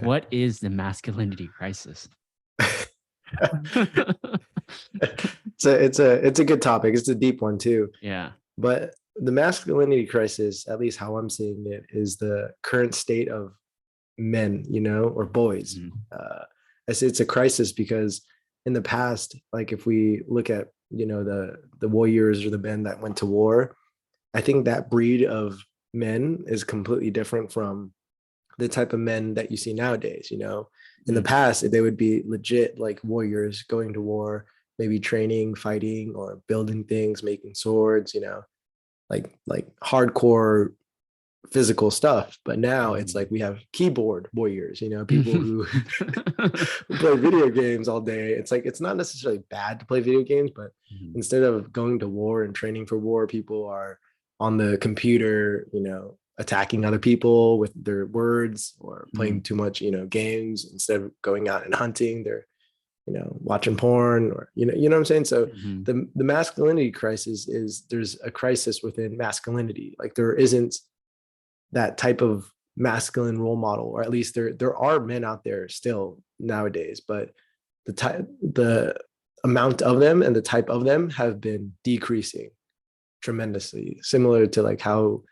What is the masculinity crisis? It's a good topic. It's a deep one too. Yeah. But the masculinity crisis, at least how I'm seeing it, is the current state of men, or boys. Mhm. I say it's a crisis because in the past, like if we look at the warriors or the men that went to war, I think that breed of men is completely different from the type of men that you see nowadays. In the Mm. past, they would be legit like warriors going to war, maybe training, fighting, or building things, making swords, like hardcore physical stuff. But now it's like we have keyboard warriors, people who play video games all day. It's like it's not necessarily bad to play video games, but Mhm. instead of going to war and training for war, people are on the computer, attacking other people with their words or playing Mm. too much, games instead of going out and hunting. They're watching porn or what I'm saying. So Mhm. the masculinity crisis is there's a crisis within masculinity. Like there isn't that type of masculine role model, or at least there are men out there still nowadays, but the amount of them and the type of them have been decreasing tremendously, similar to like how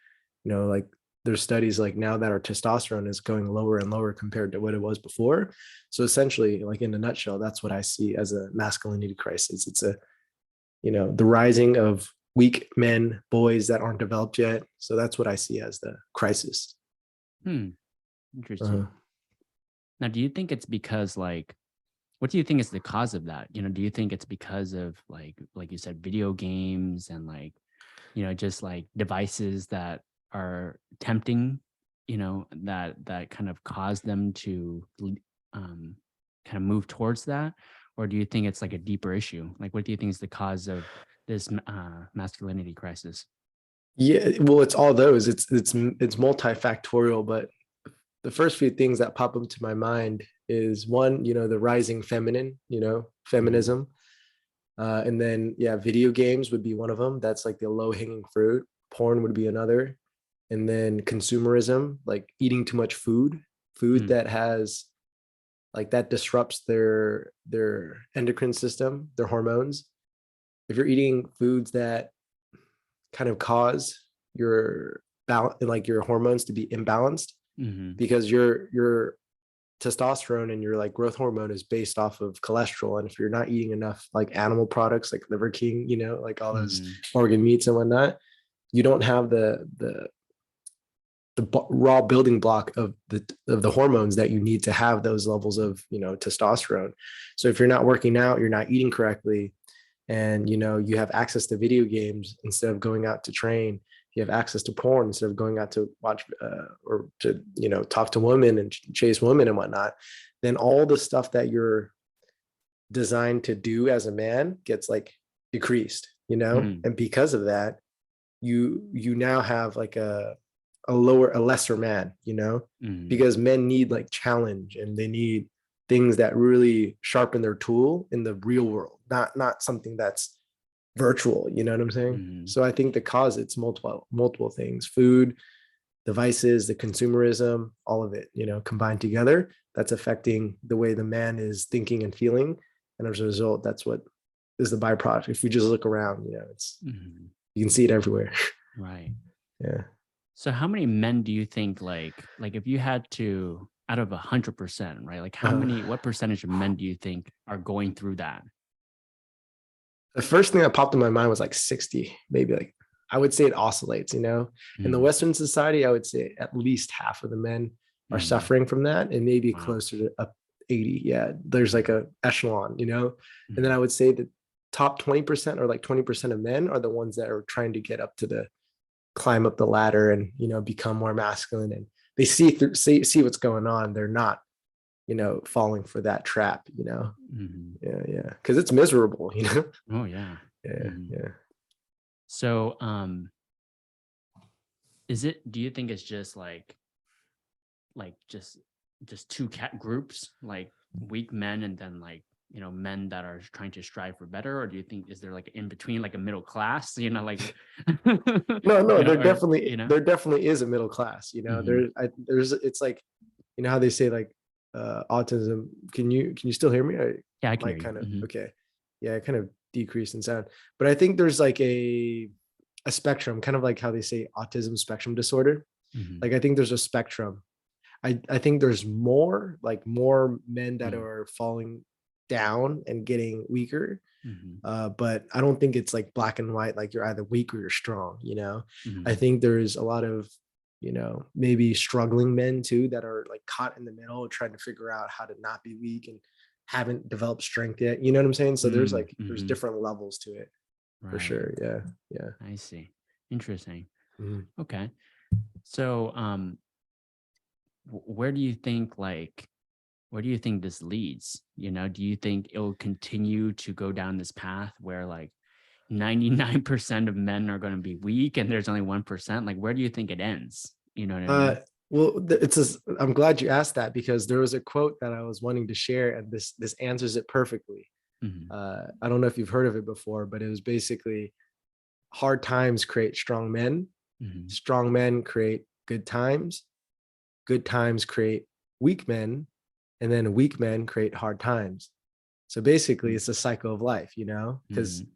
like there's studies like now that our testosterone is going lower and lower compared to what it was before. So essentially, like in a nutshell, that's what I see as a masculinity crisis. It's the rising of weak men, boys that aren't developed yet. So that's what I see as the crisis. Hmm. Uh, Interesting. Now, do you think it's because what do you think is the cause of that? Do you think it's because of like you said, video games and just like devices that are tempting, that kind of cause them to um, kind of move towards that? Or do you think it's like a deeper issue? Like, what do you think is the cause of this masculinity crisis? yeah, well, it's all those. It's multifactorial, but the first few things that pop into my mind is one, the rising feminine, Mhm. feminism. And then, yeah, video games would be one of them. That's like the low hanging fruit. Porn would be another. And then consumerism, like eating too much food Mm. that has like that disrupts their endocrine system, their hormones. If you're eating foods that kind of cause your like your hormones to be imbalanced, Mhm. because your testosterone and your like growth hormone is based off of cholesterol. And if you're not eating enough like animal products like Liver King, like all those Mhm. organ meats and whatnot, you don't have the raw building block of the hormones that you need to have those levels of testosterone. So if you're not working out, you're not eating correctly, and you have access to video games instead of going out to train, you have access to porn instead of going out to watch or to talk to women and chase women and whatnot, then all the stuff that you're designed to do as a man gets like decreased, Mhm. and because of that, you now have like a lesser man, Mhm. because men need like challenge and they need things that really sharpen their tool in the real world, not something that's virtual. You know what I'm saying? Mhm. So I think the cause, it's multiple things: food, devices, the consumerism, all of it, combined together. That's affecting the way the man is thinking and feeling, and as a result, that's what is the byproduct. If we just look around, it's Mhm. you can see it everywhere. Right. Yeah. So how many men do you think like if you had to out of 100%, right? Like Uh, what percentage of men do you think are going through that? the first thing that popped in my mind was like 60, maybe. Like I would say it oscillates, in the Mm. Western society, I would say at least half of the men are Mm. suffering from that, and maybe Wow. closer to up 80. Yeah, there's like a echelon, and then Mhm. I would say the top 20% or like 20% of men are the ones that are trying to get up to the climb up the ladder and become more masculine, and they see what's going on. They're not falling for that trap. Mhm. Yeah, because it's miserable. Oh yeah. Yeah, Mhm. yeah. So do you think it's just like just two cat groups, like weak men and then men that are trying to strive for better, or do you think is there like in between, like a middle class, like No, or you know there definitely is a middle class. Mhm. There's it's like how they say like autism. Can you still hear me? I Yeah, I can hear might you. kind of, Mhm. okay. Yeah, I kind of decreased in sound. But I think there's like a spectrum, kind of like how they say autism spectrum disorder. Mhm. Like I think there's a spectrum. I think there's more men that Mm. are falling down and getting weaker. Mhm. But I don't think it's like black and white, like you're either weak or you're strong, you know. I Mhm. think there's a lot of, maybe struggling men too that are like caught in the middle trying to figure out how to not be weak and haven't developed strength yet. You know what I'm saying? So there's Mm. like there's Mhm. different levels to it for Right. sure. Yeah. Yeah. I see. Interesting. Mhm. Okay. So, where do you think where do you think this leads? Do you think it'll continue to go down this path where like 99% of men are going to be weak and there's only 1%? Like, where do you think it ends? You know what I Uh, mean? well, I'm glad you asked that because there was a quote that I was wanting to share, and this answers it perfectly. Hmm. I don't know if you've heard of it before, but it was basically hard times create Hmm. strong men create good times create weak men, and then weak men create hard times. So basically, it's a cycle of life, because Hmm.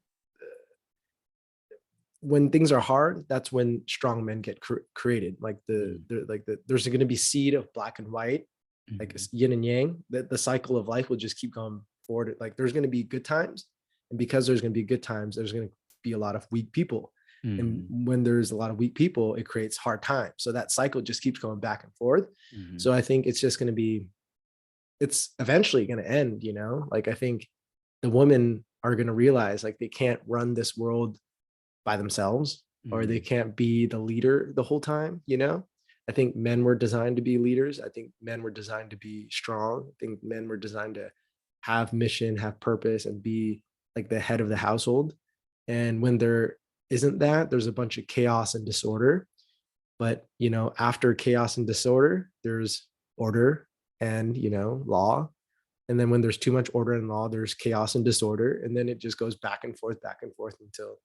when things are hard, that's when strong men get created. Like there's going to be seed of black and white, like Hmm. yin and yang. The cycle of life will just keep going forward. Like there's going to be good times, and because there's going to be good times, there's going to be a lot of weak people. And Hmm. when there's a lot of weak people, it creates hard times. So that cycle just keeps going back and forth. Hmm. So I think it's just going to be, it's eventually going to end. Like I think the women are going to realize like they can't run this world by themselves, or they Hmm. can't be the leader the whole time. I think men were designed to be leaders. I think men were designed to be strong. I think men were designed to have mission, have purpose, and be like the head of the household. And when there isn't that, there's a bunch of chaos and disorder. But after chaos and disorder, there's order and law. And then when there's too much order and law, there's chaos and disorder, and then it just goes back and forth until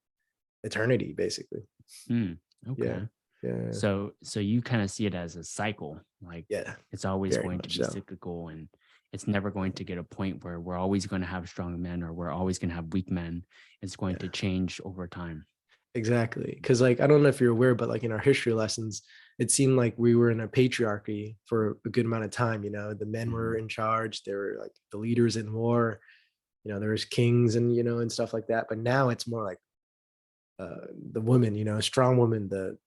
eternity, basically. Mm. Yeah. Okay. Yeah. So you kind of see it as a cycle, like Yeah. it's always Very going to much be so. cyclical and it's never going to get a point where we're always going to have strong men or we're always going to have weak men. It's going to Yeah. change over time. Exactly. Because like I don't know if you're aware, but like in our history lessons, it seemed like we were in a patriarchy for a good amount of time. The men were Hmm. in charge. They were like the leaders in war. There was kings and and stuff like that. But now it's more like the woman. A strong woman. The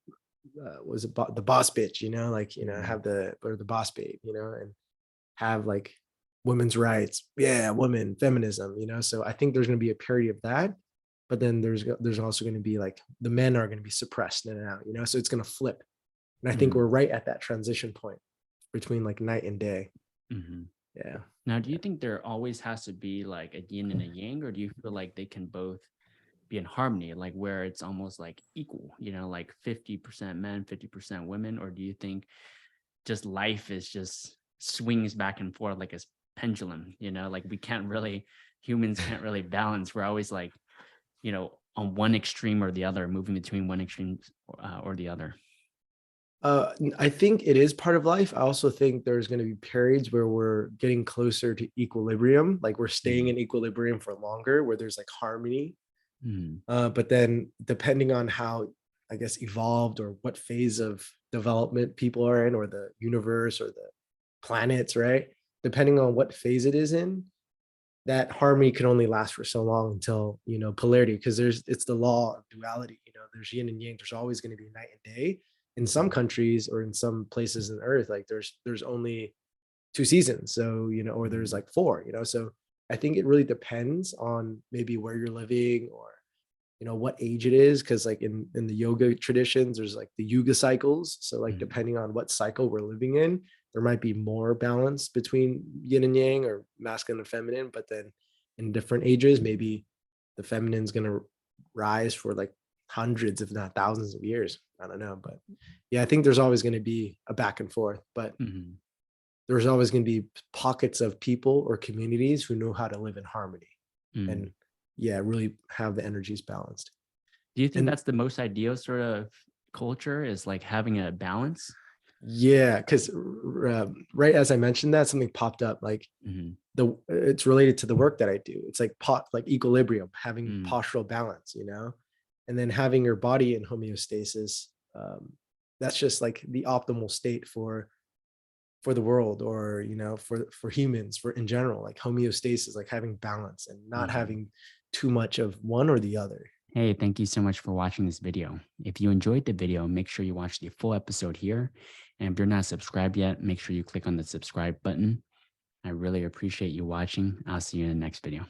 was it the boss bitch? Like Hmm. have the or the boss babe. And have like women's rights. Yeah, women, feminism, So I think there's going to be a period of that, but then there's also going to be like the men are going to be suppressed in and out, So it's going to flip. And I think Hmm. we're right at that transition point between like night and day. Hmm. Yeah. Now, do you think there always has to be like a yin and a yang, or do you feel like they can both be in harmony, like where it's almost like equal, like 50% men, 50% women? Or do you think just life is just swings back and forth like a pendulum, like humans can't really balance. We're always like, on one extreme or the other, moving between one extreme or the other. I think it is part of life. I also think there's going to be periods where we're getting closer to equilibrium, like we're staying Mm. in equilibrium for longer, where there's like harmony. Mm. But then depending on how, I guess, evolved or what phase of development people are in, or the universe or the planets, right? Depending on what phase it is in, that harmony can only last for so long until, polarity, because it's the law of duality. There's yin and yang. There's always going to be night and day. In some Mhm. countries or in some places in the earth, like there's only 2 seasons. So, or there's Mhm. like four, So I think it really depends on maybe where you're living, or what age it is, because like in the yoga traditions there's like the yuga cycles. So like Mhm. depending on what cycle we're living in, there might be more balance between yin and yang, or masculine and feminine. But then in different ages, maybe the feminine's going to rise for like hundreds if not thousands of years. I don't know, but yeah, I think there's always going to be a back and forth, but Mhm. there's always going to be pockets of people or communities who know how to live in harmony, Mm. and yeah, really have the energies balanced. Do you think And that's the most ideal sort of culture, is like having a balance? Yeah, because right as I mentioned that, something popped up. Like Mhm. it's related to the work that I do. It's like like equilibrium, having Mm. postural balance, you know, and then having your body in homeostasis. That's just like the optimal state for the world, or you know, for humans, for in general. Like homeostasis, like having balance and not Mhm. having too much of one or the other. Hey, thank you so much for watching this video. If you enjoyed the video, make sure you watch the full episode here. And if you're not subscribed yet, make sure you click on the subscribe button. I really appreciate you watching. I'll see you in the next video.